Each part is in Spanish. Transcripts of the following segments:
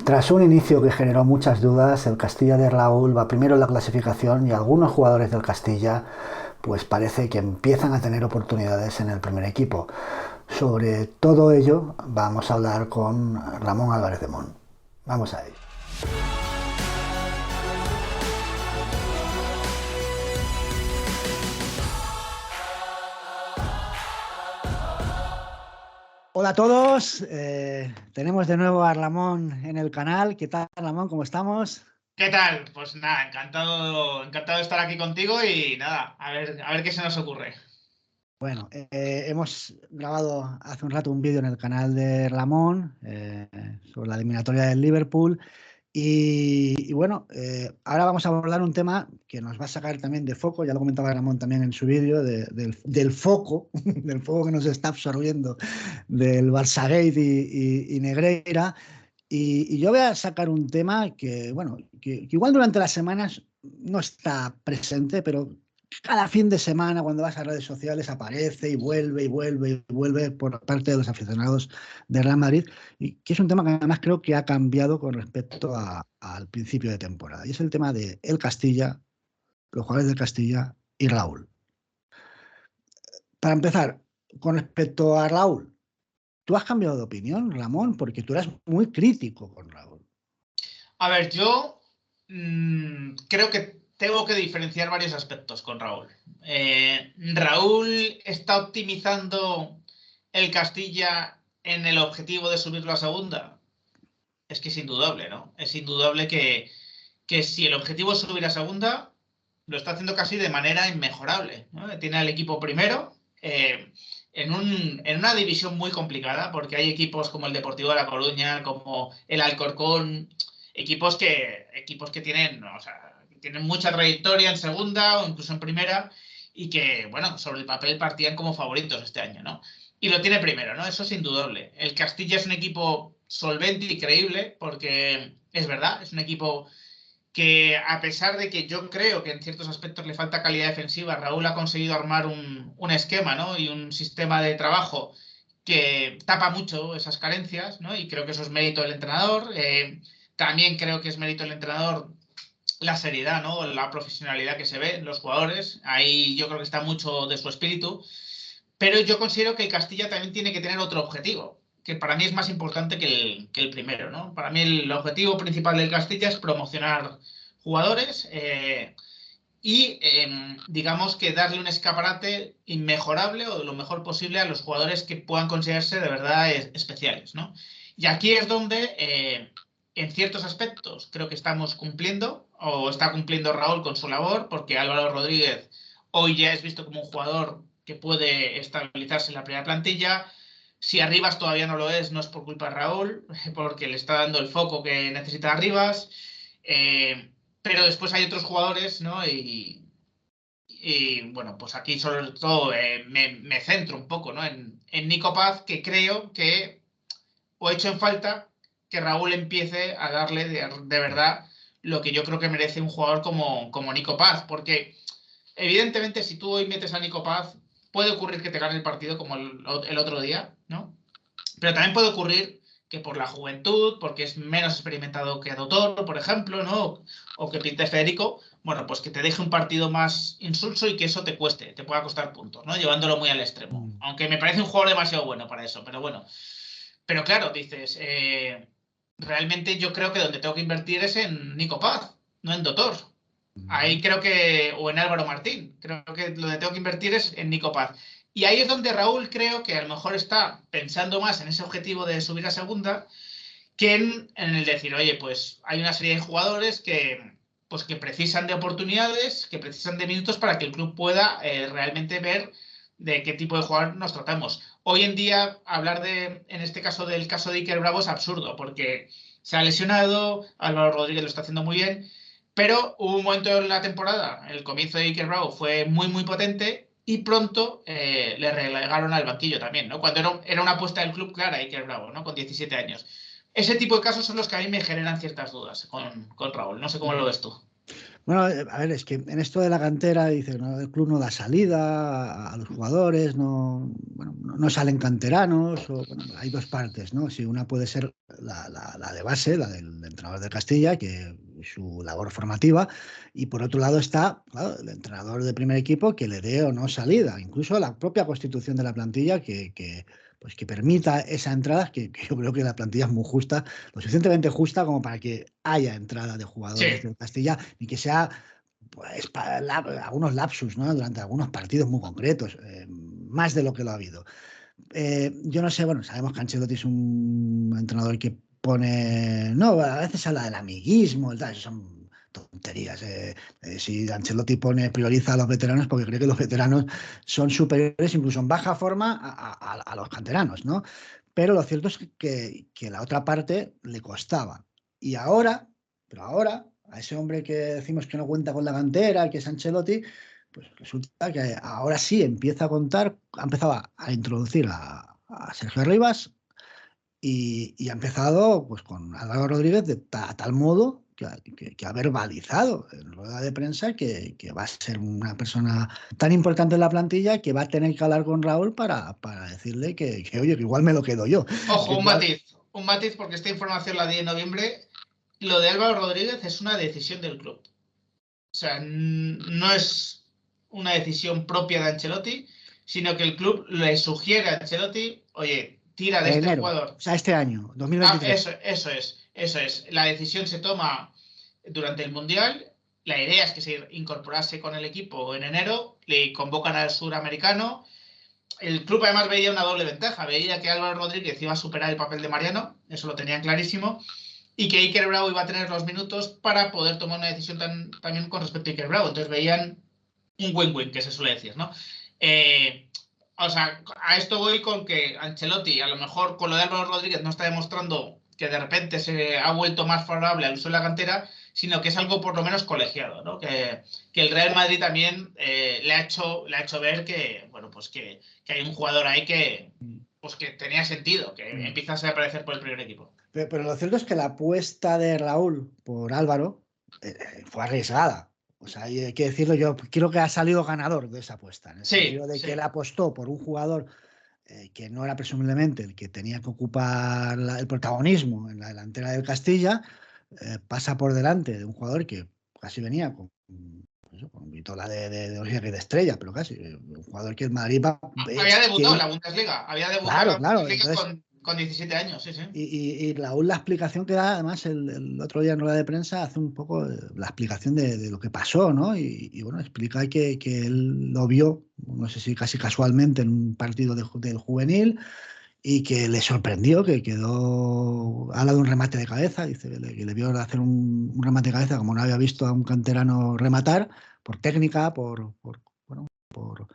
Tras un inicio que generó muchas dudas, el Castilla de Raúl va primero en la clasificación y algunos jugadores del Castilla pues parece que empiezan a tener oportunidades en el primer equipo. Sobre todo ello vamos a hablar con Ramón Álvarez de Mon. Vamos a ello. Hola a todos, tenemos de nuevo a Ramón en el canal. ¿Qué tal, Ramón? ¿Cómo estamos? ¿Qué tal? Pues nada, encantado de estar aquí contigo y nada, a ver qué se nos ocurre. Bueno, hemos grabado hace un rato un vídeo en el canal de Ramón sobre la eliminatoria del Liverpool y bueno, ahora vamos a abordar un tema que nos va a sacar también de foco, ya lo comentaba Ramón también en su vídeo, del foco, del foco que nos está absorbiendo del Barçagate y Negreira. Y yo voy a sacar un tema que, bueno, que igual durante las semanas no está presente, pero cada fin de semana cuando vas a redes sociales aparece y vuelve y vuelve y vuelve por parte de los aficionados de Real Madrid, y que es un tema que además creo que ha cambiado con respecto al principio de temporada. Y es el tema de el Castilla, los jugadores del Castilla y Raúl. Para empezar, con respecto a Raúl, ¿tú has cambiado de opinión, Ramón? Porque tú eras muy crítico con Raúl. A ver, yo creo que tengo que diferenciar varios aspectos con Raúl. Raúl está optimizando el Castilla en el objetivo de subirlo a segunda. Es que es indudable, ¿no? Es indudable que si el objetivo es subir a segunda, lo está haciendo casi de manera inmejorable, ¿no? Tiene al equipo primero en una división muy complicada, porque hay equipos como el Deportivo de La Coruña, como el Alcorcón, equipos que tienen, o sea, que tienen mucha trayectoria en segunda o incluso en primera y que, bueno, sobre el papel partían como favoritos este año, ¿no? Y lo tiene primero, ¿no? Eso es indudable. El Castilla es un equipo solvente y creíble, porque es verdad, es un equipo que a pesar de que yo creo que en ciertos aspectos le falta calidad defensiva, Raúl ha conseguido armar un esquema, ¿no? Y un sistema de trabajo que tapa mucho esas carencias, ¿no? Y creo que eso es mérito del entrenador. También creo que es mérito del entrenador la seriedad, ¿no? La profesionalidad que se ve en los jugadores. Ahí yo creo que está mucho de su espíritu. Pero yo considero que el Castilla también tiene que tener otro objetivo, que para mí es más importante que el primero, ¿no? Para mí el objetivo principal del Castilla es promocionar jugadores digamos que darle un escaparate inmejorable o lo mejor posible a los jugadores que puedan considerarse de verdad especiales, ¿no? Y aquí es donde, en ciertos aspectos, creo que estamos cumpliendo, o está cumpliendo Raúl con su labor, porque Álvaro Rodríguez hoy ya es visto como un jugador que puede estabilizarse en la primera plantilla. Si Arribas todavía no lo es, no es por culpa de Raúl, porque le está dando el foco que necesita Arribas. Pero después hay otros jugadores, ¿no? Y bueno, pues aquí sobre todo me centro un poco, ¿no? En Nico Paz, que creo que o he hecho en falta que Raúl empiece a darle de verdad lo que yo creo que merece un jugador como Nico Paz, porque evidentemente si tú hoy metes a Nico Paz, puede ocurrir que te gane el partido como el otro día, ¿no? Pero también puede ocurrir que por la juventud, porque es menos experimentado que Doutor, por ejemplo, ¿no? O que Pinte Federico, bueno, pues que te deje un partido más insulso y que eso te cueste, te pueda costar puntos, ¿no? Llevándolo muy al extremo. Mm. Aunque me parece un jugador demasiado bueno para eso, pero bueno. Pero claro, dices, realmente yo creo que donde tengo que invertir es en Nico Paz, no en Doutor. Ahí creo que, o en Álvaro Martín, creo que donde tengo que invertir es en Nico Paz. Y ahí es donde Raúl creo que a lo mejor está pensando más en ese objetivo de subir a segunda que en el decir, oye, pues hay una serie de jugadores que precisan de oportunidades, que precisan de minutos para que el club pueda realmente ver de qué tipo de jugador nos tratamos. Hoy en día, hablar en este caso del caso de Iker Bravo es absurdo, porque se ha lesionado, Álvaro Rodríguez lo está haciendo muy bien, pero hubo un momento en la temporada, el comienzo de Iker Bravo fue muy, muy potente y pronto le relegaron al banquillo también, ¿no? Cuando era una apuesta del club clara, Iker Bravo, ¿no? Con 17 años. Ese tipo de casos son los que a mí me generan ciertas dudas con Raúl. No sé cómo lo ves tú. Bueno, a ver, es que en esto de la cantera dice, ¿no? El club no da salida a los jugadores, no, bueno, no salen canteranos, o, bueno, hay dos partes, ¿no? Si una puede ser la de base, la del entrenador de Castilla, que su labor formativa, y por otro lado está, claro, el entrenador de primer equipo que le dé o no salida, incluso la propia constitución de la plantilla pues que permita esa entrada, que yo creo que la plantilla es muy justa, lo suficientemente justa como para que haya entrada de jugadores Sí. del Castilla y que sea pues para algunos lapsus, ¿no? Durante algunos partidos muy concretos, más de lo que lo ha habido. Yo no sé, bueno, sabemos que Ancelotti es un entrenador que pone, no, a veces habla del amiguismo, el tal, eso son tonterías. Si Ancelotti prioriza a los veteranos porque cree que los veteranos son superiores, incluso en baja forma, a los canteranos, ¿no? Pero lo cierto es que la otra parte le costaba. Y ahora, pero ahora, a ese hombre que decimos que no cuenta con la cantera, que es Ancelotti, pues resulta que ahora sí empieza a contar, ha empezado a introducir a Sergio Rivas y ha empezado pues con Álvaro Rodríguez a tal modo que ha verbalizado en rueda de prensa que va a ser una persona tan importante en la plantilla que va a tener que hablar con Raúl para decirle oye, que igual me lo quedo yo. Que Ojo, igual... un matiz porque esta información la di en noviembre. Lo de Álvaro Rodríguez es una decisión del club. O sea, no es una decisión propia de Ancelotti, sino que el club le sugiere a Ancelotti, oye, tira de este enero, jugador. o sea, este año, Ah, 2023. eso es. La decisión se toma durante el Mundial. La idea es que se incorporase con el equipo en enero, le convocan al suramericano. El club además veía una doble ventaja, veía que Álvaro Rodríguez iba a superar el papel de Mariano, eso lo tenían clarísimo, y que Iker Bravo iba a tener los minutos para poder tomar una decisión también con respecto a Iker Bravo. Entonces veían un win-win, que se suele decir, ¿no? O sea, a esto voy con que Ancelotti, a lo mejor con lo de Álvaro Rodríguez, no está demostrando que de repente se ha vuelto más favorable al uso de la cantera, sino que es algo por lo menos colegiado, ¿no? Que el Real Madrid también le ha hecho ver que, bueno, pues que hay un jugador ahí pues que tenía sentido, que empieza a aparecer por el primer equipo. Pero lo cierto es que la apuesta de Raúl por Álvaro fue arriesgada. O sea, hay que decirlo, yo creo que ha salido ganador de esa apuesta, en el Sí, sentido de que él sí. apostó por un jugador que no era presumiblemente el que tenía que ocupar el protagonismo en la delantera del Castilla, pasa por delante de un jugador que casi venía con vitola de estrella, pero casi, un jugador que el Madrid va, Había debutado en que, la Bundesliga. Había debutado en claro, la claro, Bundesliga entonces con 17 años, sí, sí. y Raúl, la explicación que da, además, el otro día en rueda de prensa, hace un poco la explicación de lo que pasó, ¿no? Y bueno, explica que él lo vio, no sé si casi casualmente, en un partido del juvenil y que le sorprendió, que quedó, habla de un remate de cabeza, dice que le vio hacer un remate de cabeza como no había visto a un canterano rematar, por técnica, bueno, por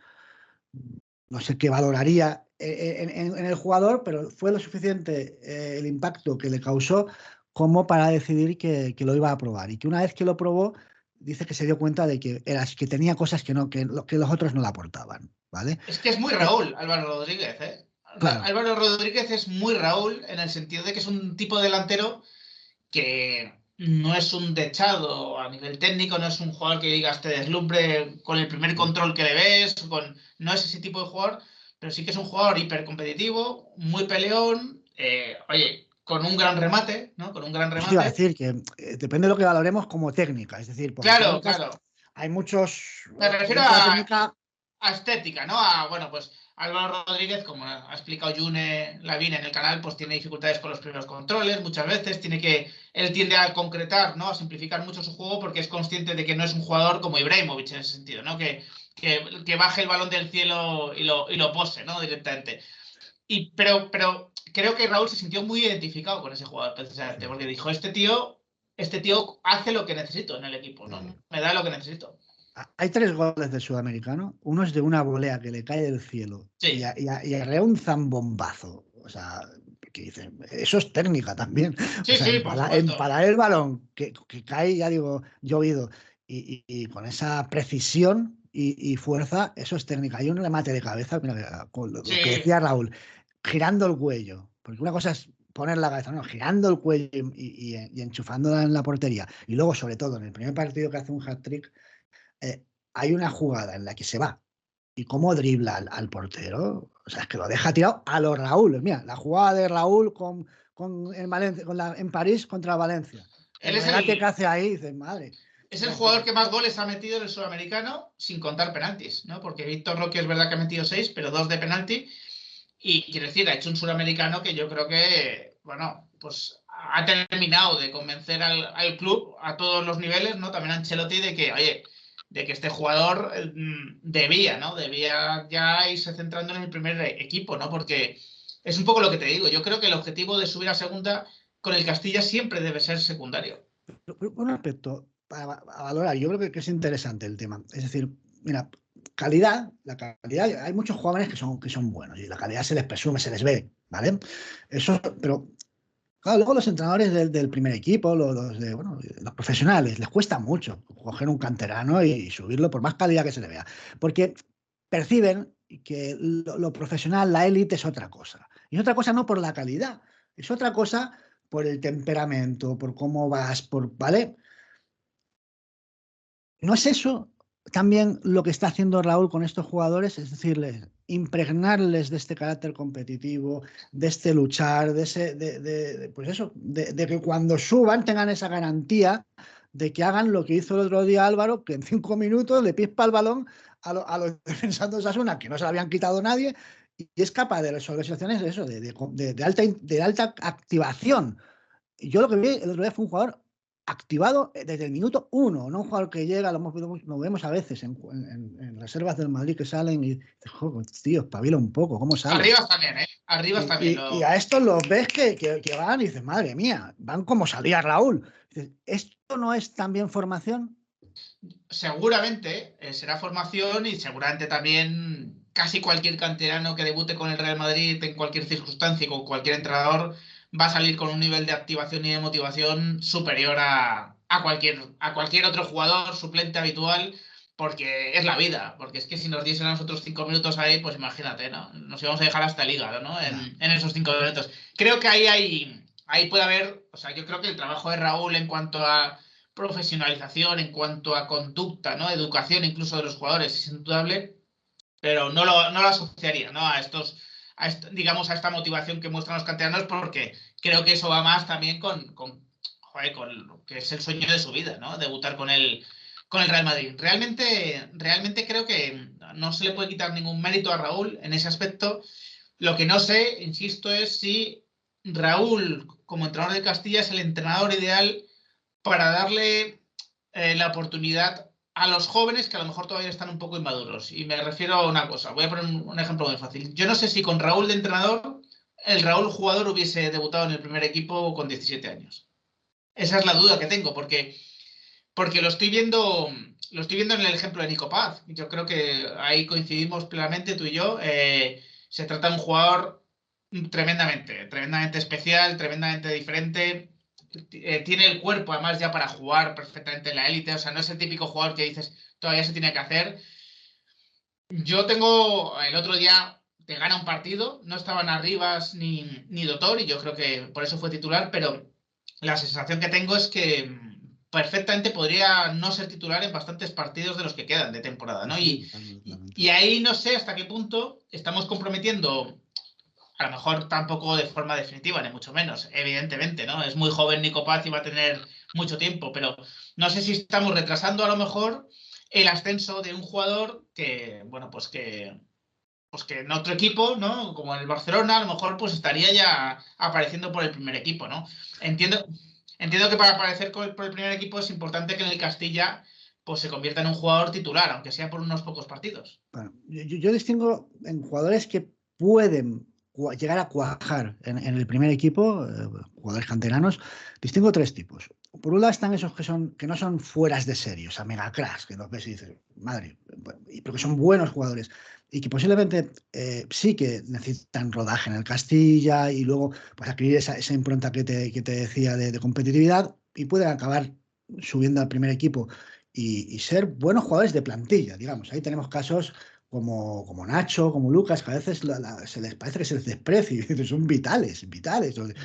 no sé qué valoraría en el jugador, pero fue lo suficiente el impacto que le causó como para decidir que lo iba a probar. Y que una vez que lo probó, dice que se dio cuenta de que tenía cosas que los otros no le aportaban, ¿vale? Es que es muy Raúl, Álvaro Rodríguez, ¿eh? Claro, Álvaro Rodríguez es muy Raúl en el sentido de que es un tipo de delantero que no es un dechado a nivel técnico, no es un jugador que digas te deslumbre con el primer control que le ves, no es ese tipo de jugador, pero sí que es un jugador hipercompetitivo, muy peleón, oye, con un gran remate, ¿no? Con un gran eso te iba a remate. decir, que depende de lo que valoremos como técnica, es decir, porque Claro, técnicas claro. hay muchos, Me refiero dentro de la técnica, a estética, ¿no? A, bueno, pues Álvaro Rodríguez, como ha explicado June Lavín en el canal, pues tiene dificultades con los primeros controles muchas veces, él tiende a concretar, ¿no? A simplificar mucho su juego porque es consciente de que no es un jugador como Ibrahimovic en ese sentido, ¿no? Que baje el balón del cielo y lo pose, ¿no? Directamente. Pero creo que Raúl se sintió muy identificado con ese jugador, precisamente, porque dijo, este tío hace lo que necesito en el equipo, ¿no? Me da lo que necesito. hay 3 goles del sudamericano. Uno es de una volea que le cae del cielo Sí, y arrea un zambombazo. O sea, que dicen, eso es técnica también. O sí, sea, sí, por supuesto. empalar el balón que cae, ya digo, llovido, y con esa precisión y fuerza, eso es técnica. Hay un remate de cabeza, mira, con lo que Sí, decía Raúl, girando el cuello. Porque una cosa es poner la cabeza, no, girando el cuello y enchufándola en la portería. Y luego, sobre todo, en el primer partido que hace un hat-trick, hay una jugada en la que se va y cómo dribla al portero. O sea, es que lo deja tirado a los Raúl. Mira, la jugada de Raúl en Valencia, en París contra Valencia. Él El regate que hace ahí, dices, madre. Es el jugador que más goles ha metido en el sudamericano sin contar penaltis, ¿no? Porque Víctor Roque es verdad que ha metido 6, pero 2 de penalti. Y quiero decir, ha hecho un sudamericano que yo creo que, bueno, pues ha terminado de convencer al club a todos los niveles, ¿no? También a Ancelotti de que, oye, de que este jugador debía, ¿no? Debía ya irse centrando en el primer equipo, ¿no? Porque es un poco lo que te digo. Yo creo que el objetivo de subir a segunda con el Castilla siempre debe ser secundario. Un aspecto a valorar, yo creo que es interesante el tema. Es decir, mira, calidad, hay muchos jóvenes que son buenos y la calidad se les presume, se les ve, ¿vale? Eso, pero claro, luego los entrenadores del primer equipo, los profesionales, les cuesta mucho coger un canterano y subirlo por más calidad que se le vea, porque perciben que lo profesional, la élite es otra cosa. Y es otra cosa no por la calidad, es otra cosa por el temperamento, por cómo vas, ¿vale? ¿No es eso también lo que está haciendo Raúl con estos jugadores? Es decirles, impregnarles de este carácter competitivo, de este luchar, pues eso, de que cuando suban tengan esa garantía de que hagan lo que hizo el otro día Álvaro, que en 5 minutos le pispa el balón a los defensores de Osasuna, que no se lo habían quitado nadie, y es capaz de resolver situaciones de alta activación. Yo lo que vi el otro día fue un jugador activado desde el minuto 1, no un jugador que llega, lo vemos a veces en reservas del Madrid que salen y joder, tío, espabila un poco, ¿cómo sale? Arriba también, ¿eh? Arriba también. Y a estos los ves que van y dices, madre mía, van como salía Raúl. Dices, ¿esto no es también formación? Seguramente será formación y seguramente también casi cualquier canterano que debute con el Real Madrid en cualquier circunstancia y con cualquier entrenador va a salir con un nivel de activación y de motivación superior a cualquier otro jugador suplente habitual, porque es la vida. Porque es que si nos diesen a nosotros 5 minutos ahí, pues imagínate, ¿no? Nos íbamos a dejar hasta el hígado, ¿no? En esos 5 minutos. Creo que ahí puede haber, o sea, yo creo que el trabajo de Raúl en cuanto a profesionalización, en cuanto a conducta, ¿no? Educación incluso de los jugadores, es indudable, pero no lo asociaría, ¿no? Digamos, a esta motivación que muestran los canteranos, porque creo que eso va más también con lo que es el sueño de su vida, ¿no? Debutar con el Real Madrid. Realmente creo que no se le puede quitar ningún mérito a Raúl en ese aspecto. Lo que no sé, insisto, es si Raúl, como entrenador de Castilla, es el entrenador ideal para darle la oportunidad a los jóvenes que a lo mejor todavía están un poco inmaduros. Y me refiero a una cosa, voy a poner un ejemplo muy fácil. Yo no sé si con Raúl de entrenador, el Raúl jugador hubiese debutado en el primer equipo con 17 años. Esa es la duda que tengo, porque lo estoy viendo en el ejemplo de Nico Paz. Yo creo que ahí coincidimos plenamente tú y yo. Se trata de un jugador tremendamente especial, tremendamente diferente. Tiene el cuerpo además ya para jugar perfectamente en la élite, o sea, no es el típico jugador que dices todavía se tiene que hacer. Yo tengo, el otro día te gana un partido, no estaban Arribas ni Dotor y yo creo que por eso fue titular, pero la sensación que tengo es que perfectamente podría no ser titular en bastantes partidos de los que quedan de temporada, ¿no? Y ahí no sé hasta qué punto estamos comprometiendo, a lo mejor tampoco de forma definitiva, ni mucho menos, evidentemente, ¿no? Es muy joven Nico Paz y va a tener mucho tiempo, pero no sé si estamos retrasando a lo mejor el ascenso de un jugador que, bueno, pues que en otro equipo, ¿no? Como en el Barcelona, a lo mejor pues estaría ya apareciendo por el primer equipo, ¿no? Entiendo que para aparecer por el primer equipo es importante que en el Castilla pues se convierta en un jugador titular, aunque sea por unos pocos partidos. Bueno, yo distingo en jugadores que pueden llegar a cuajar en el primer equipo, jugadores canteranos, distingo 3 tipos. Por un lado están esos que no son fueras de serie, o sea, mega cracks, que los ves y dices, madre, pero que son buenos jugadores y que posiblemente sí que necesitan rodaje en el Castilla y luego pues adquirir esa impronta que te decía de competitividad y pueden acabar subiendo al primer equipo y ser buenos jugadores de plantilla, digamos. Ahí tenemos casos como Nacho, como Lucas, que a veces se les parece que se les desprecia, y son vitales. Sí,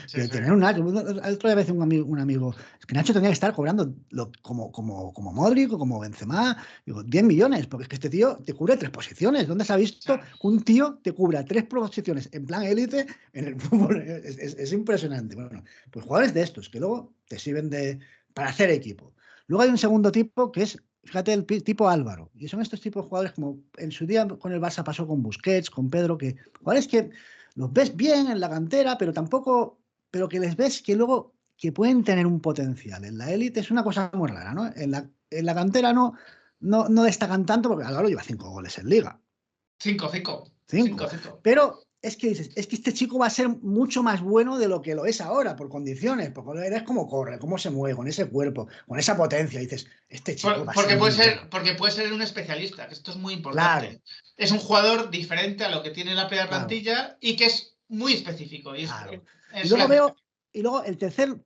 sí. Tener un Nacho, el otro día me decía un amigo, es que Nacho tendría que estar cobrando como Modric o como Benzema, digo, 10 millones, porque es que este tío te cubre 3 posiciones. ¿Dónde se ha visto que un tío te cubra 3 posiciones en plan élite en el fútbol? Es impresionante. Bueno, pues jugadores de estos que luego te sirven para hacer equipo. Luego hay un segundo tipo que es, fíjate, el tipo Álvaro. Y son estos tipos de jugadores como en su día con el Barça pasó con Busquets, con Pedro, que jugadores que los ves bien en la cantera, pero tampoco, pero que les ves que luego que pueden tener un potencial. En la élite es una cosa muy rara, ¿no? En la cantera no destacan tanto porque Álvaro lleva 5 goles en liga. 5, 5. 5. Pero es que dices, es que este chico va a ser mucho más bueno de lo que lo es ahora, por condiciones, porque eres cómo corre, cómo se mueve, con ese cuerpo, con esa potencia. Y dices, este chico va a ser muy bueno. Porque puede ser un especialista, que esto es muy importante. Claro, Es un jugador diferente a lo que tiene la primera claro, plantilla y que es muy específico. Y claro. Y es luego la... veo, y luego el tercer,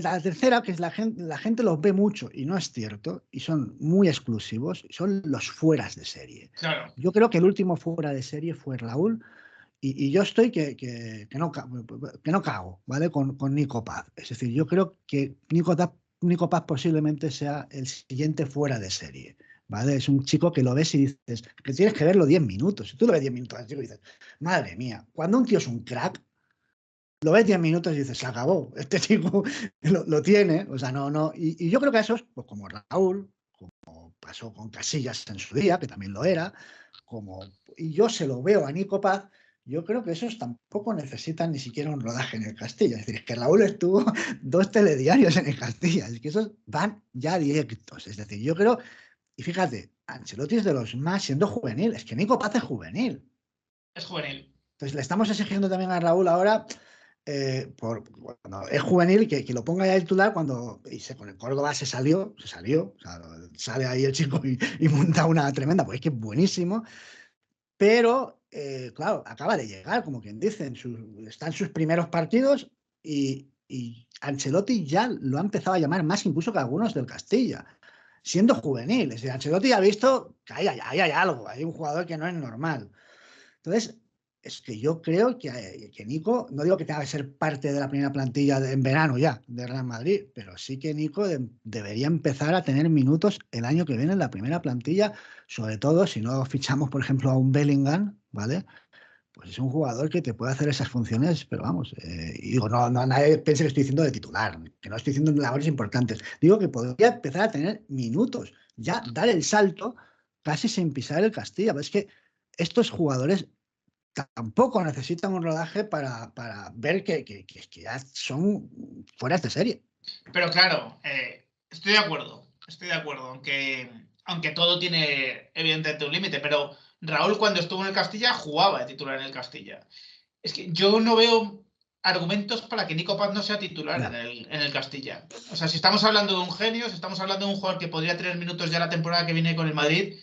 la tercera, que es la gente los ve mucho, y no es cierto, y son muy exclusivos, son los fueras de serie. Claro. Yo creo que el último fuera de serie fue Raúl. Y yo estoy que no cago, ¿vale? Con Nico Paz. Es decir, yo creo que Nico Paz posiblemente sea el siguiente fuera de serie, ¿vale? Es un chico que lo ves y dices que tienes que verlo 10 minutos. Si tú lo ves 10 minutos al chico y dices, madre mía, cuando un tío es un crack, lo ves 10 minutos y dices, se acabó, este chico lo tiene, o sea, no. Y yo creo que esos, pues como Raúl, como pasó con Casillas en su día, que también lo era, y yo se lo veo a Nico Paz, yo creo que esos tampoco necesitan ni siquiera un rodaje en el Castilla. Es decir, es que Raúl estuvo 2 telediarios en el Castilla, es que esos van ya directos. Es decir, yo creo, y fíjate, Ancelotti es de los más siendo juvenil, es que Nico Paz es juvenil. Es juvenil. Entonces le estamos exigiendo también a Raúl ahora, cuando es juvenil, que lo ponga ya de titular cuando con el Córdoba se salió, o sea, sale ahí el chico y monta una tremenda, pues es que es buenísimo, pero claro, acaba de llegar, como quien dice, está en sus primeros partidos y Ancelotti ya lo ha empezado a llamar más incluso que algunos del Castilla, siendo juvenil. Es decir, Ancelotti ha visto que hay algo, hay un jugador que no es normal. Entonces, es que yo creo que Nico, no digo que tenga que ser parte de la primera plantilla en verano ya de Real Madrid, pero sí que Nico debería empezar a tener minutos el año que viene en la primera plantilla, sobre todo si no fichamos, por ejemplo, a un Bellingham, ¿vale? Pues es un jugador que te puede hacer esas funciones, pero vamos, y digo, no, nadie piense que estoy diciendo de titular, que no estoy diciendo labores importantes. Digo que podría empezar a tener minutos, ya dar el salto casi sin pisar el Castilla. Pero es que estos jugadores tampoco necesitan un rodaje para ver que ya son fueras de serie. Pero claro, estoy de acuerdo. Estoy de acuerdo, aunque todo tiene evidentemente un límite. Pero Raúl, cuando estuvo en el Castilla, jugaba de titular en el Castilla. Es que yo no veo argumentos para que Nico Paz no sea titular Ya, en el Castilla. O sea, si estamos hablando de un genio, si estamos hablando de un jugador que podría tener minutos ya la temporada que viene con el Madrid,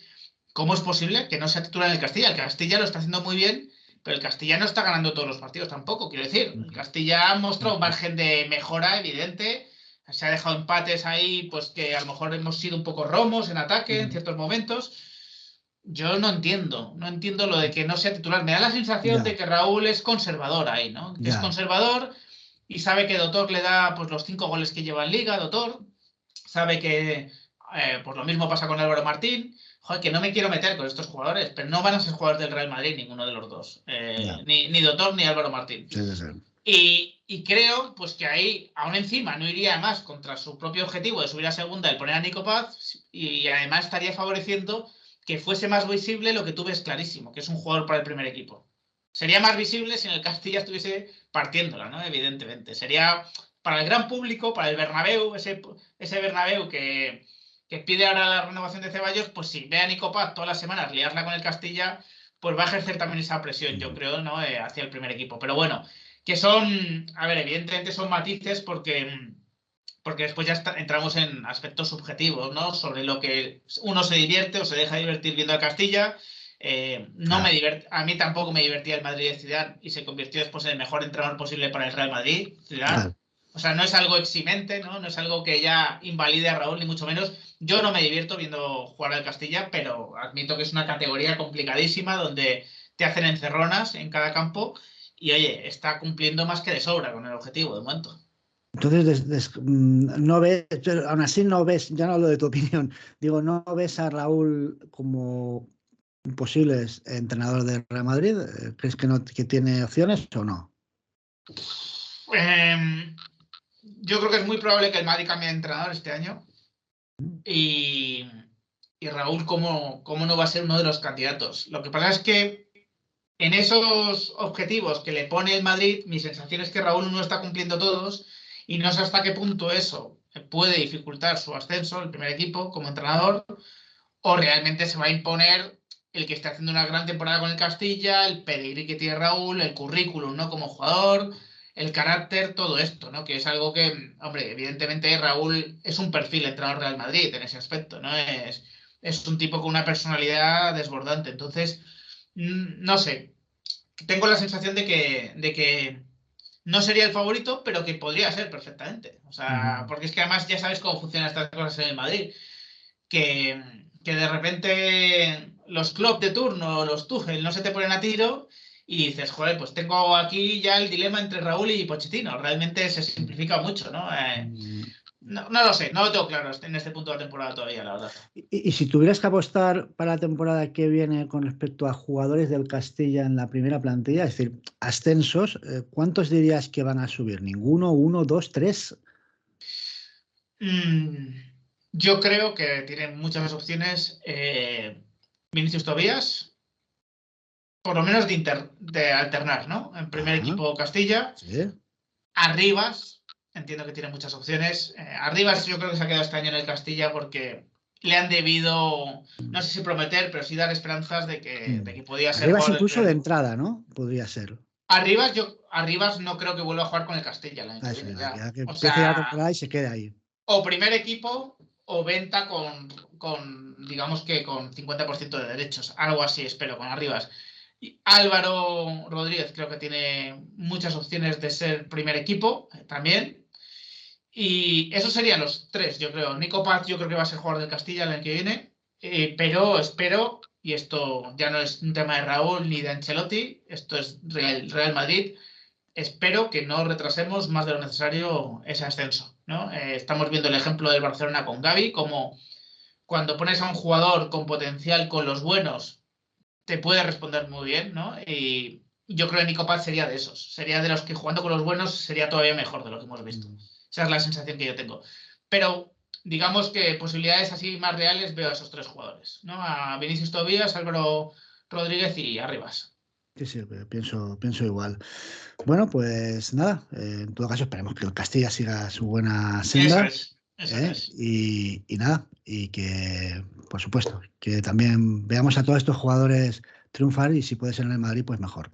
¿cómo es posible que no sea titular en el Castilla? El Castilla lo está haciendo muy bien, pero el Castilla no está ganando todos los partidos tampoco. Quiero decir, el Castilla ha mostrado un margen de mejora evidente. Se ha dejado empates ahí, pues que a lo mejor hemos sido un poco romos en ataque en ciertos momentos. Yo no entiendo lo de que no sea titular. Me da la sensación de ya, que Raúl es conservador ahí, ¿no? Que es ya. conservador y sabe que Dotor le da pues los 5 goles que lleva en Liga, Dotor. Sabe que pues lo mismo pasa con Álvaro Martín. Joder, que no me quiero meter con estos jugadores, pero no van a ser jugadores del Real Madrid ninguno de los dos. Ya. Ni Dotor ni Álvaro Martín. Sí, sí, sí. Y creo pues que ahí, aún encima, no iría más contra su propio objetivo de subir a segunda y poner a Nico Paz, y además estaría favoreciendo que fuese más visible lo que tú ves clarísimo, que es un jugador para el primer equipo. Sería más visible si en el Castilla estuviese partiéndola, ¿no? Evidentemente. Sería para el gran público, para el Bernabéu, ese Bernabéu que pide ahora la renovación de Ceballos, pues si ve a Nico Paz todas las semanas liarla con el Castilla, pues va a ejercer también esa presión, yo creo, ¿no? Hacia el primer equipo. Pero bueno, que son, a ver, evidentemente son matices porque después ya entramos en aspectos subjetivos, ¿no? Sobre lo que uno se divierte o se deja divertir viendo a Castilla. No me Claro, a mí tampoco me divertía el Madrid de Zidane y se convirtió después en el mejor entrenador posible para el Real Madrid, Zidane. claro. O sea, no es algo eximente, ¿no? No es algo que ya invalide a Raúl, ni mucho menos. Yo no me divierto viendo jugar al Castilla, pero admito que es una categoría complicadísima donde te hacen encerronas en cada campo y, oye, está cumpliendo más que de sobra con el objetivo de momento. Entonces, no ves, aún así no ves, ya no hablo de tu opinión, digo, ¿no ves a Raúl como un posible entrenador del Real Madrid? ¿Crees que, no, que tiene opciones o no? Eh, yo creo que es muy probable que el Madrid cambie de entrenador este año. Y, y Raúl, ¿cómo no va a ser uno de los candidatos? Lo que pasa es que en esos objetivos que le pone el Madrid, mi sensación es que Raúl no está cumpliendo todos y no sé hasta qué punto eso puede dificultar su ascenso, el primer equipo, como entrenador, o realmente se va a imponer el que esté haciendo una gran temporada con el Castilla, el pedigrí que tiene Raúl, el currículum, ¿no? Como jugador, el carácter, todo esto, ¿no? Que es algo que, hombre, evidentemente Raúl es un perfil entrenador Real Madrid en ese aspecto, ¿no? Es un tipo con una personalidad desbordante. Entonces, no sé, tengo la sensación de que no sería el favorito, pero que podría ser perfectamente. O sea, porque es que además ya sabes cómo funcionan estas cosas en el Madrid que de repente los Klopp de turno, los Tuchel, no se te ponen a tiro y dices, joder, pues tengo aquí ya el dilema entre Raúl y Pochettino. Realmente se simplifica mucho, ¿no? No lo sé, no lo tengo claro en este punto de la temporada todavía, la verdad. Y si tuvieras que apostar para la temporada que viene con respecto a jugadores del Castilla en la primera plantilla, es decir, ascensos, ¿cuántos dirías que van a subir? ¿Ninguno? ¿Uno? ¿Dos? ¿Tres? Mm, yo creo que tienen muchas más opciones. Vinicius Tobías, por lo menos de alternar, ¿no? En primer Ajá, equipo Castilla. sí. Arribas, entiendo que tiene muchas opciones. Arribas yo creo que se ha quedado este año en el Castilla porque le han debido, no sé si prometer, pero sí dar esperanzas de que podía ser Arribas jugador del incluso primer de equipo. entrada, ¿no? Podría ser. Arribas no creo que vuelva a jugar con el Castilla el año que Eso viene ya, ya. que O empiece ya la sea, temporada y se quede ahí. o primer equipo o venta digamos que con 50% de derechos. Algo así espero con Arribas. Y Álvaro Rodríguez creo que tiene muchas opciones de ser primer equipo también. Y esos serían los tres, yo creo. Nico Paz, yo creo que va a ser jugador del Castilla el año que viene, pero espero, y esto ya no es un tema de Raúl ni de Ancelotti, esto es Real Madrid, espero que no retrasemos más de lo necesario ese ascenso, ¿no? Estamos viendo el ejemplo del Barcelona con Gavi, como cuando pones a un jugador con potencial con los buenos, te puede responder muy bien, ¿no? Y yo creo que Nico Paz sería de esos. Sería de los que jugando con los buenos sería todavía mejor de lo que hemos visto. Esa es la sensación que yo tengo. Pero digamos que posibilidades así más reales veo a esos tres jugadores, ¿no? A Vinicius Tobías, Álvaro Rodríguez y Arribas. Sí, sí, pienso igual. Bueno, pues nada, en todo caso esperemos que el Castilla siga su buena Eso senda, es, eso es. y nada, y que, por supuesto, que también veamos a todos estos jugadores triunfar y si puede ser en el Madrid, pues mejor.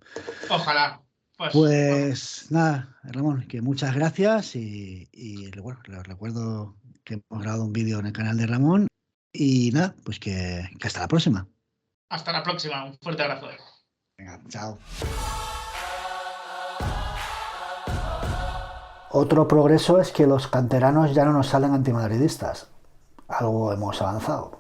Ojalá. Pues bueno, Pues nada, Ramón, que muchas gracias y bueno, les recuerdo que hemos grabado un vídeo en el canal de Ramón y nada, pues que hasta la próxima. hasta la próxima. Un fuerte abrazo. Venga, chao. Otro progreso es que los canteranos ya no nos salen antimadridistas. Algo hemos avanzado.